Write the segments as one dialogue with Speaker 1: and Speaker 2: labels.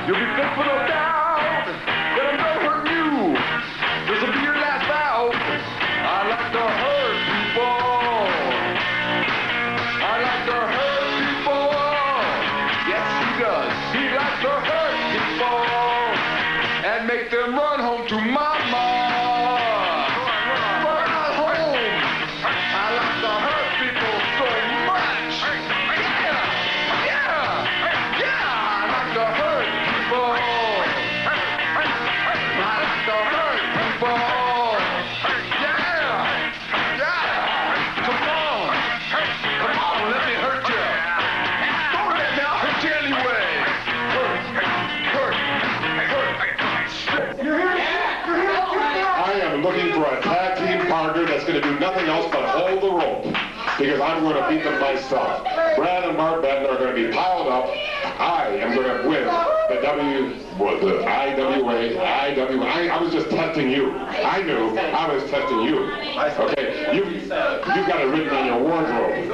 Speaker 1: You'll be fit for the bout. Let them know hurt you. This will be your last bout. I like to hurt people. I like to hurt people. Yes, he does. He likes to hurt people and make them run home to mama. Run home. I like to hurt people so much. Yeah. I like to hurt people. I like to hurt people. Yeah. Come on, let me hurt you. Don't let me hurt you anyway.
Speaker 2: I am looking for a tag team partner that's going to do nothing else but hold the rope, because I'm going to beat them myself. Brad and Mark Batten are going to be piled up. I am going to win the IWA. I was just testing you. I knew I was testing you. Okay, you've got it written on your wardrobe.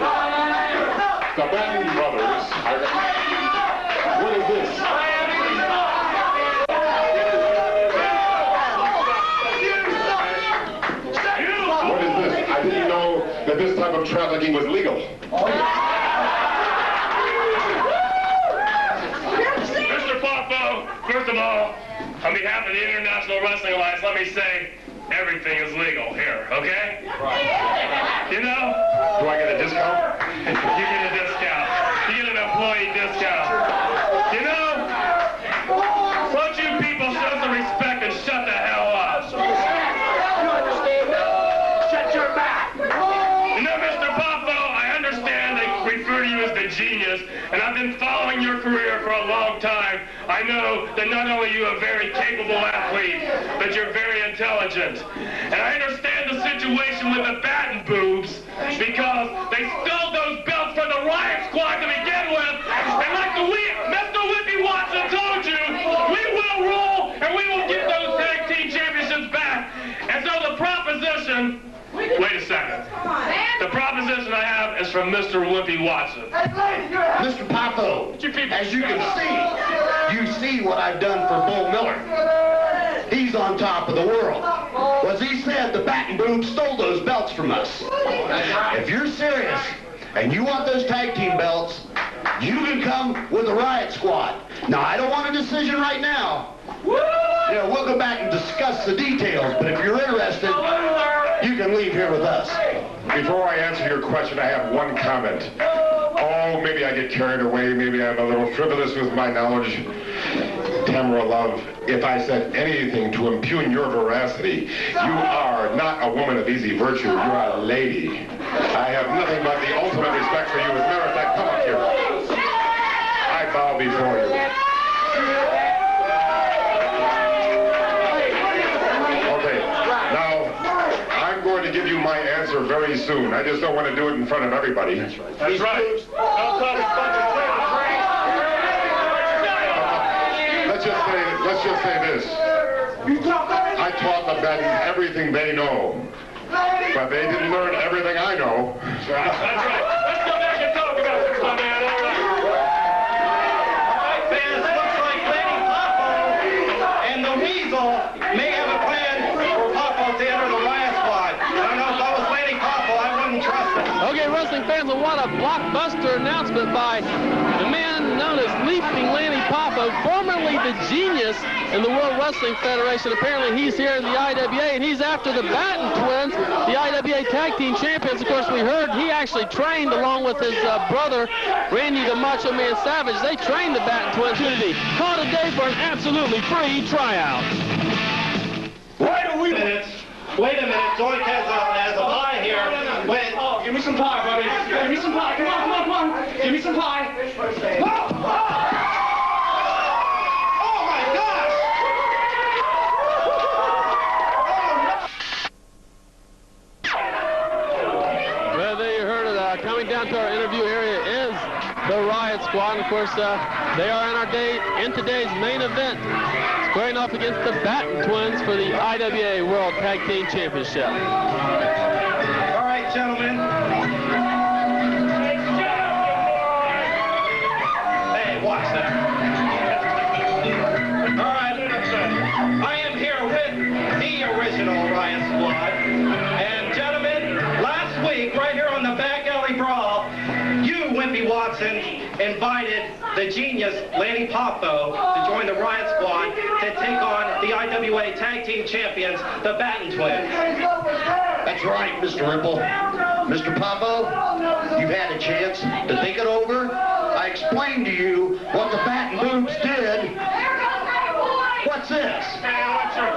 Speaker 2: The Batten brothers are... What is this? I didn't know that this type of trafficking was legal.
Speaker 3: Mr. Poffo, first of all, on behalf of the International Wrestling Alliance, let me say everything is legal here, okay? Right. You know?
Speaker 2: Do I get a discount?
Speaker 3: You get a discount. You get an employee discount. You know? Won't you people show some respect and shut the hell up? You know, Mr. Poffo, I understand they refer to you as the genius, and I've been following your career for a long time. I know that not only are you a very capable athlete, but you're very intelligent. And I understand the situation with the Batten boobs, because they stole those belts from the Riot Squad to begin with, and like Mr. Whippy Watson told you, we will rule, and we will get those tag team championships back. And so the proposition... Wait a second. The proposition I have is from Mr. Whippy Watson.
Speaker 4: Mr. Poffo, as you can see what I've done for Bull Miller. He's on top of the world. Well, as he said, the Batten boobs stole those belts from us. If you're serious and you want those tag team belts, you can come with the Riot Squad. Now, I don't want a decision right now. Yeah, we'll go back and discuss the details, but if you're interested, you can leave here with us.
Speaker 2: Before I answer your question, I have one comment. Oh, maybe I get carried away. Maybe I'm a little frivolous with my knowledge. Tamara Love, if I said anything to impugn your veracity, you are not a woman of easy virtue. You are a lady. I have nothing but the ultimate respect for you. As a matter of fact, come up here. I bow before you. To give you my answer very soon. I just don't want to do it in front of everybody.
Speaker 3: That's right.
Speaker 2: Let's just say this. I taught the Batten everything they know, but they didn't learn everything I know.
Speaker 3: That's right. Let's go back and talk about this, my man. All right.
Speaker 5: All right, fans. Looks like Lanny, Poffo, and the Weasel may have a plan for Poffo to enter the Riot Squad. I don't know if I was Lanny Poffo, I wouldn't trust him.
Speaker 6: Okay, wrestling fans, well, what a blockbuster announcement by the man known as Leaping Lanny Poffo, formerly the genius in the World Wrestling Federation. Apparently he's here in the IWA, and he's after the Batten twins, the IWA Tag Team Champions. Of course, we heard he actually trained along with his brother, Randy the Macho Man Savage. They trained the Batten twins. Call today for an absolutely free tryout.
Speaker 5: Wait a minute, Doink has a pie here. Wait.
Speaker 3: Oh, give me some pie, buddy. Give me some pie. Come on. Give me some pie.
Speaker 5: Oh my gosh!
Speaker 6: Well, there you heard it. Coming down to our interview area is the Riot Squad. And of course, they are in today's main event, squaring off against the Batten twins for the IWA World Tag Team Championship.
Speaker 5: All right, gentlemen. Hey, watch that. invited the genius Lanny Poffo to join the Riot Squad to take on the IWA Tag Team Champions, the Batten Twins.
Speaker 4: That's right, Mr. Ripple. Mr. Poffo, you've had a chance to think it over. I explained to you what the Batten Boobs did. What's this?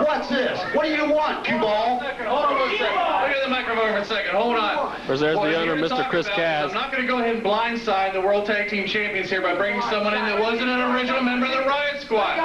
Speaker 4: What's this? What do you want, Q-Ball?
Speaker 7: Hold on a second. Look at the microphone for a second. Hold on.
Speaker 6: There's the owner, Mr. Chris Kaz.
Speaker 7: I'm not going to go ahead and blindside the World Tag Team Champions here by bringing someone in that wasn't an original member of the Riot Squad.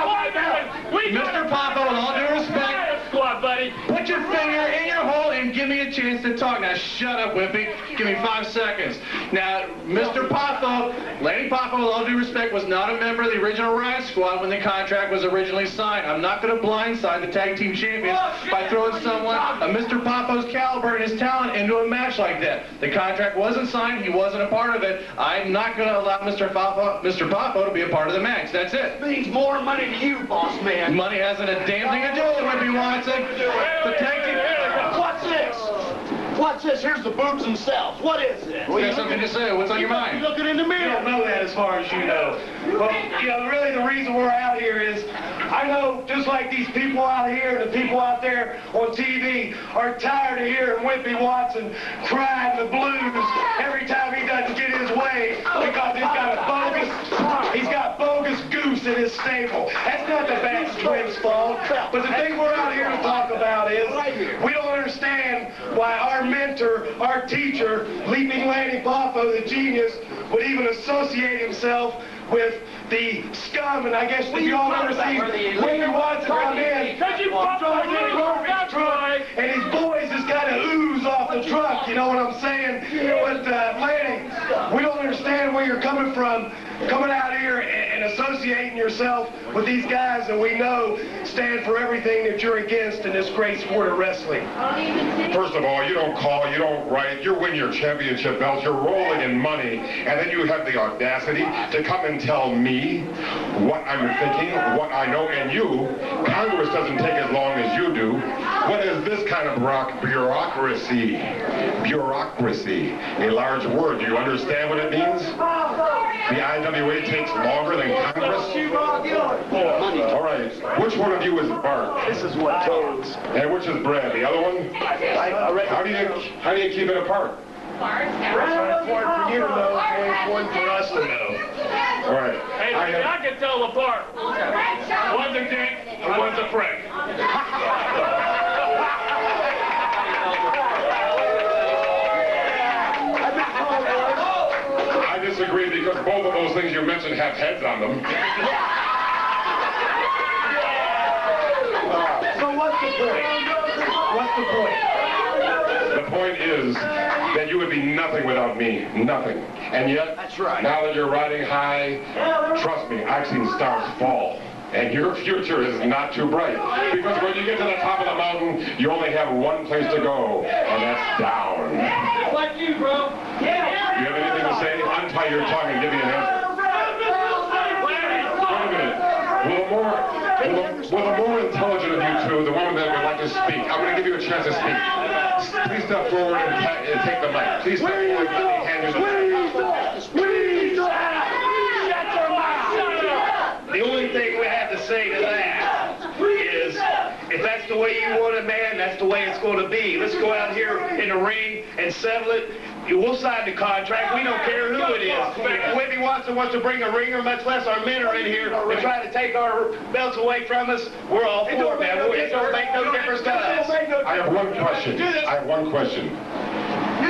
Speaker 7: Mr. Poffo, with all due respect,
Speaker 3: Squad, buddy.
Speaker 7: put your finger in your hole and give me a chance to talk. Now, shut up, Whippy. Give me 5 seconds. Now, Mr. Poffo, Lanny Poffo, with all due respect, was not a member of the original Riot Squad when the contract was originally signed. I'm not going to blindside the Tag Team Champions by throwing someone of Mr. Poffo's caliber and his talent into a match like that. The contract wasn't signed. He wasn't a part of it. I'm not going to allow Mr. Poffo to be a part of the match. That's it.
Speaker 4: Means more money to you, boss man.
Speaker 7: Money hasn't a damn thing to do with it, Whippy Watson. The Tag Team...
Speaker 4: What's this? What's this? Here's the boobs themselves. What is this?
Speaker 7: You got something to say? What's on your mind?
Speaker 4: You're looking in the
Speaker 5: You
Speaker 4: mirror.
Speaker 5: don't know that as far as you know. But, you know, really the reason we're out here is, I know just like these people out here and the people out there on TV are tired of hearing Whippy Watson crying the blues every time he doesn't get his way because he's got bogus goose in his stable. That's not the Batten Twins' fault. But the thing we're out here to talk about is we don't understand why our mentor, our teacher, Leaping Lanny Poffo, the genius, would even associate himself with the scum, and I guess if you all ever seen Whippy Watson come in, garbage truck, and his boys just kind of ooze off the truck, you know what I'm saying? But Lanny, we don't understand where you're coming from, coming out here and associating yourself with these guys that we know stand for everything that you're against in this great sport of wrestling.
Speaker 2: First of all, you don't call, you don't write, you win your championship belts, you're rolling in money, and then you have the audacity to come and tell me what I'm thinking, what I know, and you, Congress doesn't take as long as you do. What is this kind of bureaucracy? Bureaucracy, a large word. Do you understand what it means? The IWA takes longer than Congress? All right, which one of you is Bart?
Speaker 4: This is what toads.
Speaker 2: And which is Brad? The other one? How do you keep it apart?
Speaker 5: It's important for you to know, it's important for us to know.
Speaker 2: All right.
Speaker 3: Hey, I can tell apart. One's a dick and one's a prick.
Speaker 2: I disagree because both of those things you mentioned have heads on them.
Speaker 5: So what's the point? What's the point?
Speaker 2: The point is that you would be nothing without me. Nothing. And yet,
Speaker 4: That's right.
Speaker 2: now that you're riding high, trust me, I've seen stars fall. And your future is not too bright. Because when you get to the top of the mountain, you only have one place to go, and that's down.
Speaker 3: Like you, bro.
Speaker 2: Do you have anything to say? Untie your tongue and give me an answer. Wait a minute. Will the more intelligent of you two, the one that would like to speak, I'm going to give you a chance to speak. Please step forward and take the mic. Please step forward and let me hand you the mic.
Speaker 5: Shut your mouth! The only thing we have to say to that is, if that's the way you want it, man, that's the way it's going to be. Let's go out here in the ring and settle it. We'll sign the contract. We don't care who it is. If Whippy Watson wants to bring a ringer, much less our men are in here, and try to take our belts away from us, we're all for it, man. It don't make no difference to us.
Speaker 2: I have one question.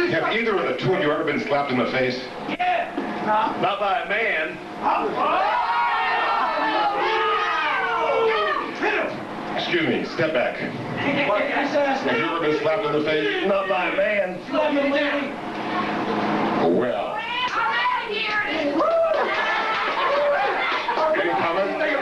Speaker 2: Have either of the two of you ever been slapped in the face?
Speaker 5: Not by a man.
Speaker 2: Excuse me, step back. Have you ever been slapped in the face?
Speaker 5: Not by a man.
Speaker 2: Well. Any comment?
Speaker 5: You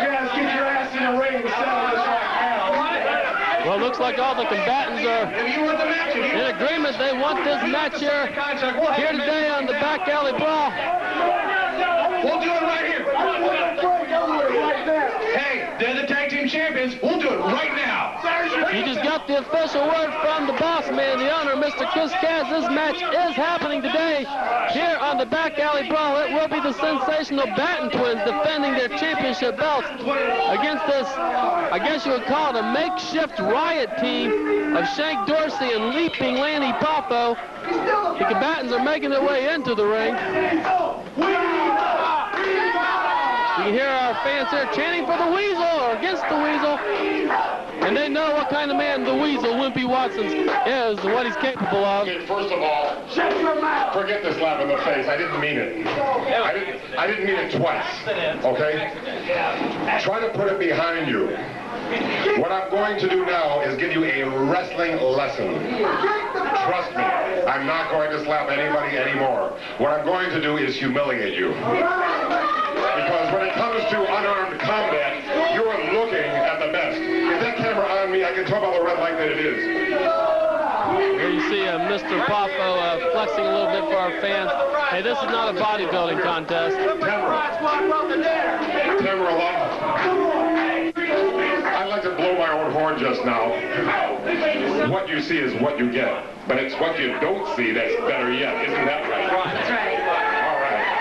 Speaker 5: guys get your ass in the ring and settle this right now.
Speaker 6: Well, it looks like all the combatants are in agreement. They want this match here today on the Back Alley Brawl.
Speaker 7: We'll do it right here. Hey, they're the Tag Team Champions. We'll do it right now.
Speaker 6: You just got the official word from the boss man, the owner, Mr. Chris Kaz. This match is happening today here on the Back Alley Brawl. It will be the sensational Batten twins defending their championship belts against this, I guess you would call it a makeshift riot team of Shank, Dorsey, and leaping Lanny Poffo. The combatants are making their way into the ring. You can hear our fans here chanting for the Weasel or against the Weasel. And they know what kind of man the Weasel, Wimpy Watson, is and what he's capable of.
Speaker 2: Okay, first of all, forget this slap in the face. I didn't mean it. I didn't mean it twice. Okay? Try to put it behind you. What I'm going to do now is give you a wrestling lesson. Trust me, I'm not going to slap anybody anymore. What I'm going to do is humiliate you. Because when it comes to unarmed combat, you are looking at the best. If that camera on me, I can tell by the red light that it is.
Speaker 6: Here you see Mr. Poffo flexing a little bit for our fans. Hey, this is not a bodybuilding contest.
Speaker 2: Camera love. I'd like to blow my own horn just now. What you see is what you get. But it's what you don't see that's better yet. Isn't that right?
Speaker 6: That's right.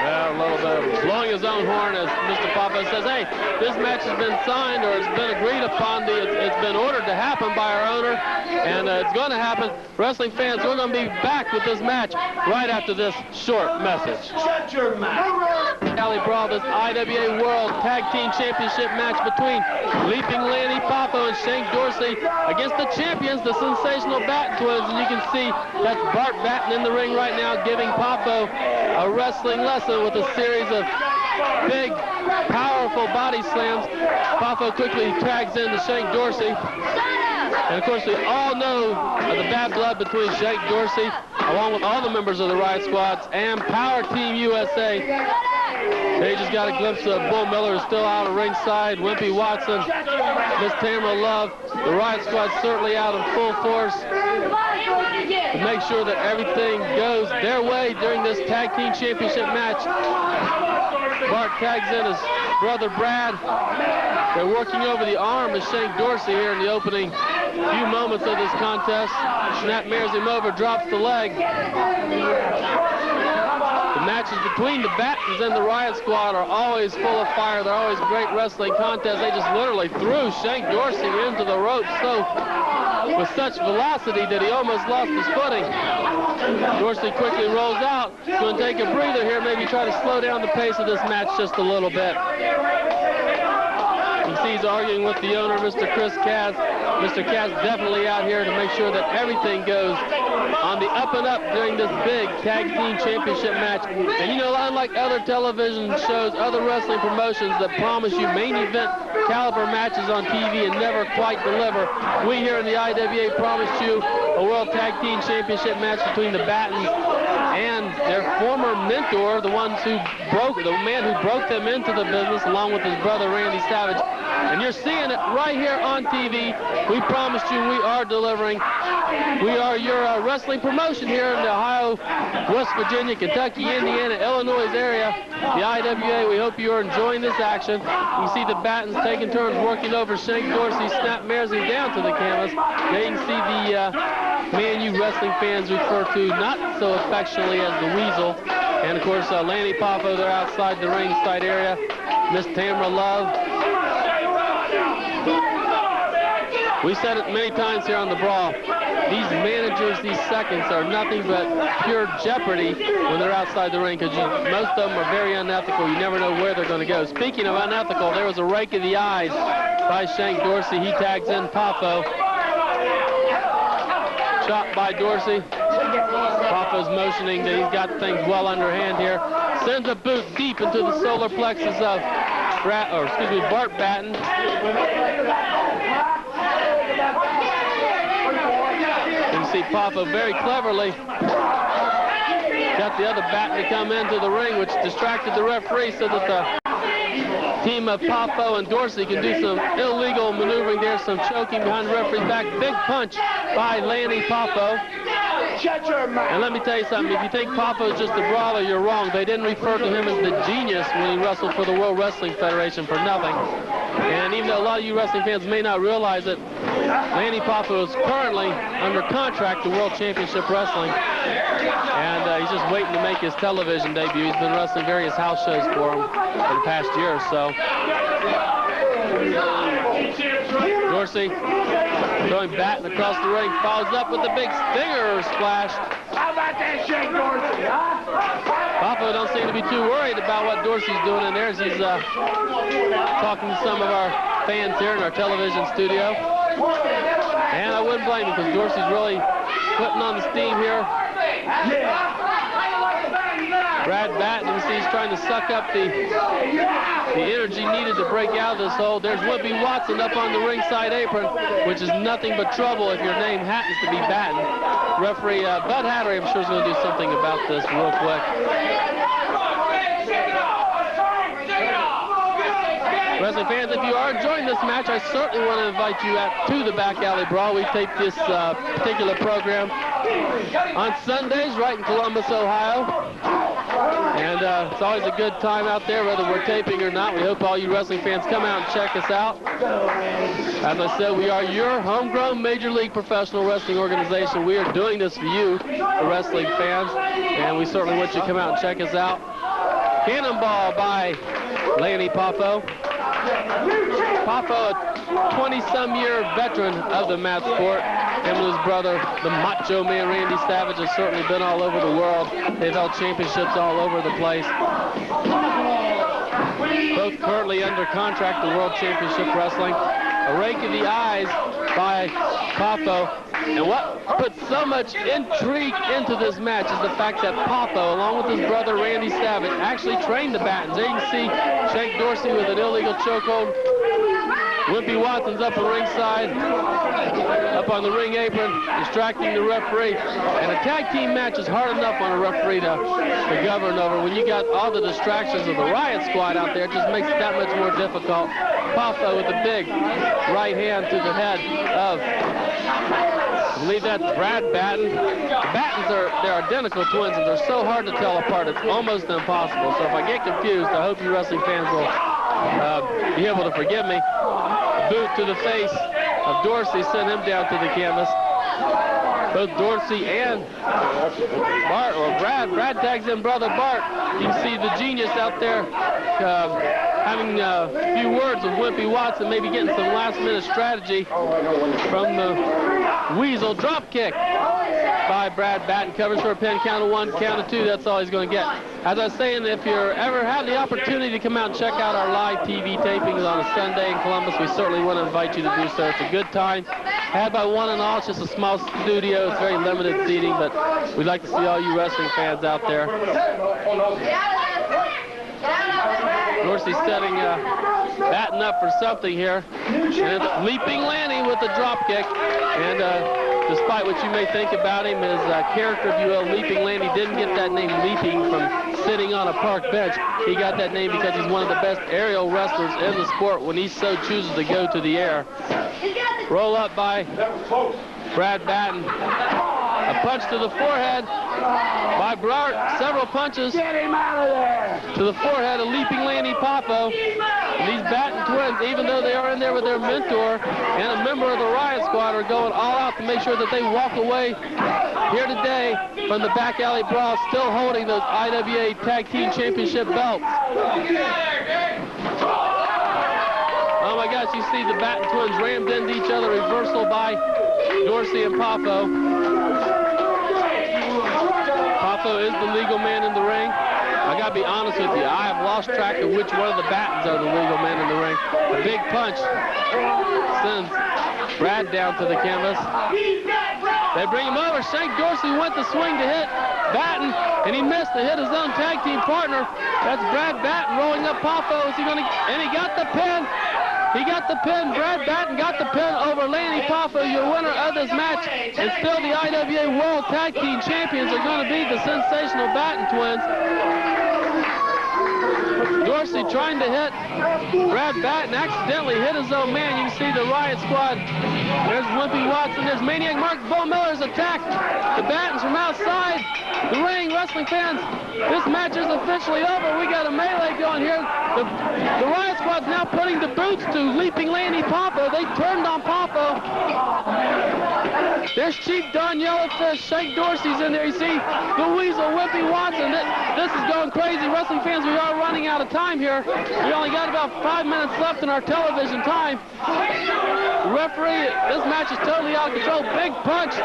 Speaker 6: A little bit of blowing his own horn as Mr. Poffo says, hey, this match has been signed or it's been agreed upon. It's been ordered to happen by our owner, and it's going to happen. Wrestling fans, we're going to be back with this match right after this short message.
Speaker 4: Shut your mouth.
Speaker 6: Alley Brawl, this IWA World Tag Team Championship match between leaping Lanny Poffo and Shank Dorsey against the champions, the sensational Batten twins. And you can see that's Bart Batten in the ring right now giving Poffo a wrestling lesson with a series of big, powerful body slams. Poffo quickly tags in to Shank Dorsey. And of course, we all know of the bad blood between Shank Dorsey, along with all the members of the Riot Squads, and Power Team USA. They just got a glimpse of Bull Miller, who's still out of ringside. Wimpy Watson, Miss Tamara Love. The Riot Squad's certainly out in full force to make sure that everything goes their way during this Tag Team Championship match. Bart tags in his brother Brad. They're working over the arm of Shank Dorsey here in the opening few moments of this contest. Snap mirrors him over, drops the leg. The matches between the Battens and the Riot Squad are always full of fire. They're always great wrestling contests. They just literally threw Shank Dorsey into the ropes with such velocity that he almost lost his footing. Dorsey quickly rolls out. He's going to take a breather here, maybe try to slow down the pace of this match just a little bit. You see he's arguing with the owner, Mr. Chris Kaz. Mr. Kaz definitely out here to make sure that everything goes on the up and up during this big Tag Team Championship match. And you know, unlike other television shows, other wrestling promotions that promise you main event caliber matches on TV and never quite deliver, we here in the IWA promised you a World Tag Team Championship match between the Battens and their former mentor, the man who broke them into the business, along with his brother Randy Savage. And you're seeing it right here on TV. We promised you we are delivering. We are your wrestling promotion here in the Ohio, West Virginia, Kentucky, Indiana, Illinois area. The IWA, we hope you are enjoying this action. You see the Battens taking turns working over Shank Dorsey, snap mirrors him down to the canvas. There you can see the man you wrestling fans refer to not so affectionately as the Weasel. And of course, Lanny Poffo, they're outside the ringside area. Miss Tamara Love. We said it many times here on the Brawl. These managers, these seconds, are nothing but pure jeopardy when they're outside the ring, because most of them are very unethical. You never know where they're going to go. Speaking of unethical, there was a rake of the eyes by Shank Dorsey. He tags in Poffo. Shot by Dorsey. Poffo's motioning that he's got things well underhand here. Sends a boot deep into the solar plexus of Bart Batten. You see Poffo very cleverly got the other Batten to come into the ring, which distracted the referee so that the team of Poffo and Dorsey can do some illegal maneuvering there, some choking behind the referee's back. Big punch by Lanny Poffo. And let me tell you something, if you think Poffo's just a brawler, you're wrong. They didn't refer to him as the genius when he wrestled for the World Wrestling Federation for nothing. And even though a lot of you wrestling fans may not realize it, Lanny Poffo is currently under contract to World Championship Wrestling, and he's just waiting to make his television debut. He's been wrestling various house shows for him for the past year or so. Dorsey throwing Batten across the ring, follows up with a big stinger splash.
Speaker 1: How about that, Shank Dorsey, huh?
Speaker 6: Poffo don't seem to be too worried about what Dorsey's doing in there as he's talking to some of our fans here in our television studio. And I wouldn't blame him because Dorsey's really putting on the steam here. Brad Batten, you see he's trying to suck up the energy needed to break out of this hole. There's Whoopi Watson up on the ringside apron, which is nothing but trouble if your name happens to be Batten. Referee Bud Hattery, I'm sure, is going to do something about this real quick. Wrestling fans, if you are enjoying this match, I certainly want to invite you to the Back Alley Brawl. We tape this particular program on Sundays right in Columbus, Ohio. And it's always a good time out there, whether we're taping or not. We hope all you wrestling fans come out and check us out. As I said, we are your homegrown Major League Professional Wrestling organization. We are doing this for you, the wrestling fans, and we certainly want you to come out and check us out. Cannonball by Lanny Poffo. Poffo, a 20-some-year veteran of the mat sport. Him and his brother, the Macho Man Randy Savage, has certainly been all over the world. They've held championships all over the place. Both currently under contract to World Championship Wrestling. A rake of the eyes by Poffo. And what puts so much intrigue into this match is the fact that Poffo, along with his brother Randy Savage, actually trained the Battens. There you can see Shank Dorsey with an illegal chokehold. Wimpy Watson's up on ringside, up on the ring apron, distracting the referee. And a tag team match is hard enough on a referee to govern over. When you got all the distractions of the Riot Squad out there, it just makes it that much more difficult. Poffo with a big right hand to the head of, I believe that's Brad Batten. The Battens they're identical twins, and they're so hard to tell apart, it's almost impossible. So if I get confused, I hope you wrestling fans will be able to forgive me. Boot to the face of Dorsey sent him down to the canvas. Both Dorsey and Bart, or Brad tags in brother Bart. You can see the genius out there having a few words with Wimpy Watson, maybe getting some last-minute strategy from the Weasel drop kick by Brad Batten. Covers for a pin, count of 1, count of 2. That's all he's going to get. As I was saying, if you ever have the opportunity to come out and check out our live TV tapings on a Sunday in Columbus, we certainly want to invite you to do so. It's a good time. Had by one and all. It's just a small studio. It's very limited seating, but we'd like to see all you wrestling fans out there. Dorsey setting Batten up for something here. And it's Leaping Lanny with a drop kick. And despite what you may think about him, his character, if you will, Leaping Lanny didn't get that name Leaping from sitting on a park bench. He got that name because he's one of the best aerial wrestlers in the sport when he so chooses to go to the air. Roll up by Brad Batten. A punch to the forehead by Bart. Several punches to the forehead of Leaping Lanny Poffo. And these Batten twins, even though they are in there with their mentor and a member of the Riot Squad, are going all out to make sure that they walk away here today from the Back Alley Brawl, still holding those IWA Tag Team Championship belts. Oh my gosh, you see the Batten twins rammed into each other, reversal by Dorsey and Poffo. Poffo is the legal man in the ring. I gotta be honest with you, I have lost track of which one of the Battens are the legal men in the ring. A big punch sends Brad down to the canvas. They bring him over. Shank Dorsey went to swing to hit Batten, and he missed to hit his own tag team partner. That's Brad Batten rolling up Poffo. Is he gonna? And he got the pin. He got the pin. Brad Batten got the pin over Lanny Poffo, your winner of this match. And still the IWA World Tag Team Champions are going to be the sensational Batten twins. Dorsey trying to hit Brad Batten, accidentally hit his own man. You can see the Riot Squad. There's Wimpy Watson. There's Maniac Mark Bull Miller's attacked the Battens from outside the ring. Wrestling fans, this match is officially over. We got a melee going here. The Riot Squad Squad's now putting the boots to leaping Lanny Poffo. They turned on Poffo. There's Chief Don Yellowfish. Shank Dorsey's in there. You see the Weasel, Whippy Watson. This is going crazy. Wrestling fans, we are running out of time here. We only got about 5 minutes left in our television time. The referee, this match is totally out of control. Big punches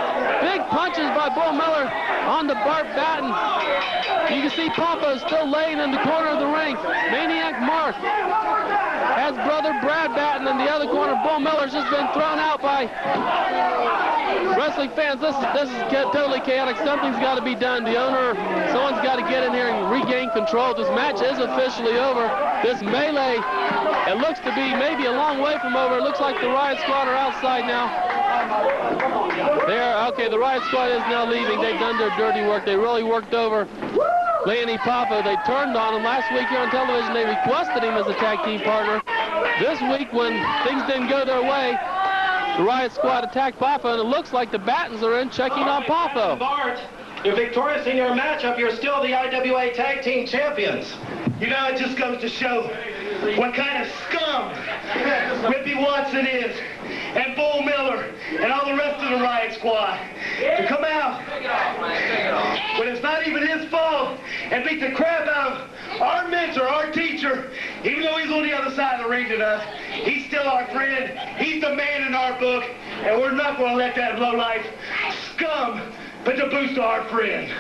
Speaker 6: by Bull Miller on the Bart Batten. You can see Poffo still laying in the corner of the ring. Maniac Mark has brother Brad Batten in the other corner. Bull Miller's just been thrown out by wrestling fans. This is totally chaotic. Something's got to be done. The owner, someone's got to get in here and regain control. This match is officially over. This melee, it looks to be maybe a long way from over. It looks like the Riot Squad are outside now. Okay, the Riot Squad is now leaving. They've done their dirty work. They really worked over Lanny Poffo. They turned on him. Last week here on television, they requested him as a tag team partner. This week, when things didn't go their way, the Riot Squad attacked Poffo, and it looks like the Battens are in checking on Poffo.
Speaker 5: Bart, you're victorious in your matchup. You're still the IWA Tag Team Champions.
Speaker 3: You know, it just goes to show what kind of scum Whippy Watson is, and Bull Miller, and all the rest of the Riot Squad. To come out when it's not even his fault and beat the crap out of our mentor, our teacher, even though he's on the other side of the ring than us, he's still our friend. He's the man in our book, and we're not going to let that lowlife scum put the boost to our friend.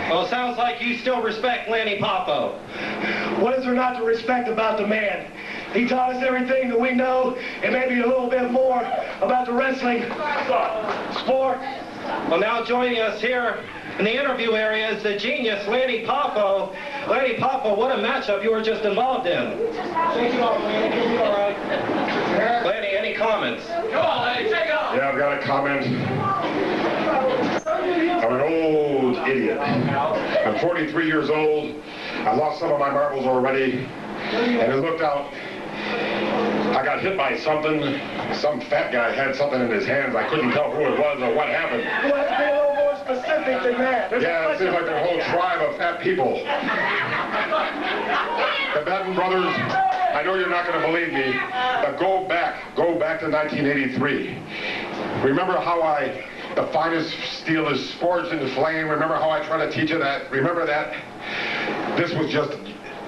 Speaker 5: Well, it sounds like you still respect Lanny Poffo.
Speaker 3: What is there not to respect about the man? He taught us everything that we know, and maybe a little bit more about the wrestling sport.
Speaker 5: Well, now joining us here in the interview area is the genius, Lanny Poffo. Lanny Poffo, what a matchup you were just involved in. Thank you all, Lanny. All right. Lanny, any comments?
Speaker 3: Come on, Lanny, take off.
Speaker 2: Yeah, I've got a comment. I'm an old idiot. I'm 43 years old. I lost some of my marbles already. And it looked out. I got hit by something. Some fat guy had something in his hands. I couldn't tell who it was or what happened.
Speaker 3: You have to be a little more specific than that.
Speaker 2: Yeah, it seems like there's a whole tribe of fat people. The Batten brothers, I know you're not going to believe me, but go back to 1983. Remember how the finest steel is forged into flame? Remember how I try to teach you that? Remember that? This was just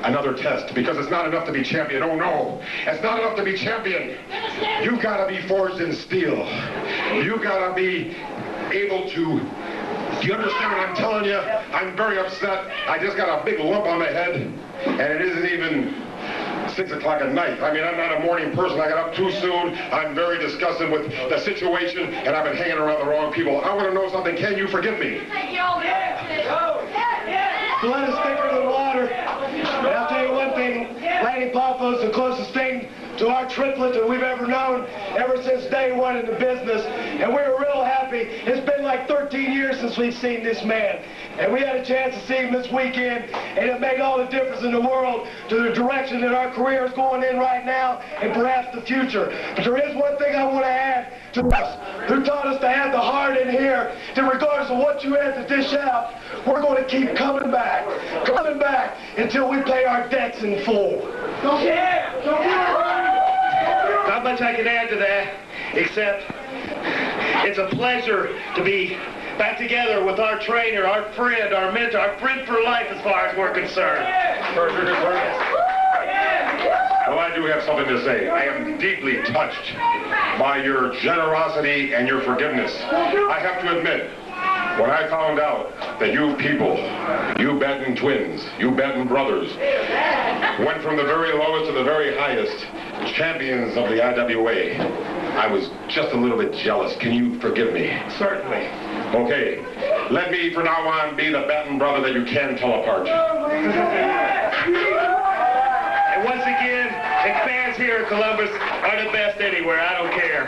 Speaker 2: another test, because it's not enough to be champion. Oh no, it's not enough to be champion. You gotta be forged in steel. You gotta be able to, do you understand what I'm telling you? I'm very upset. I just got a big lump on my head, and it isn't even 6 o'clock at night. I mean, I'm not a morning person. I got up too soon. I'm very disgusted with the situation, and I've been hanging around the wrong people. I want to know something. Can you forgive me?
Speaker 3: Blood is thicker than water. And I'll tell you one thing, Lanny Poffo is the closest thing to our triplet that we've ever known ever since day one in the business. And we were real happy. It's been like 13 years since we've seen this man. And we had a chance to see him this weekend, and it made all the difference in the world to the direction that our career is going in right now and perhaps the future. But there is one thing I want to add to us, who taught us to have the heart in here, that regardless of what you have to dish out, we're going to keep coming back until we pay our debts in full. Not much I can add to that, except it's a pleasure to be back together with our trainer, our friend, our mentor, our friend for life as far as we're concerned.
Speaker 2: Well, I do have something to say. I am deeply touched by your generosity and your forgiveness. I have to admit, when I found out that you people, you Batten twins, you Batten brothers, went from the very lowest to the very highest, champions of the IWA, I was just a little bit jealous. Can you forgive me?
Speaker 3: Certainly.
Speaker 2: Okay, let me from now on be the Batten brother that you can tell apart.
Speaker 3: And once again, the fans here in Columbus are the best anywhere. I don't care.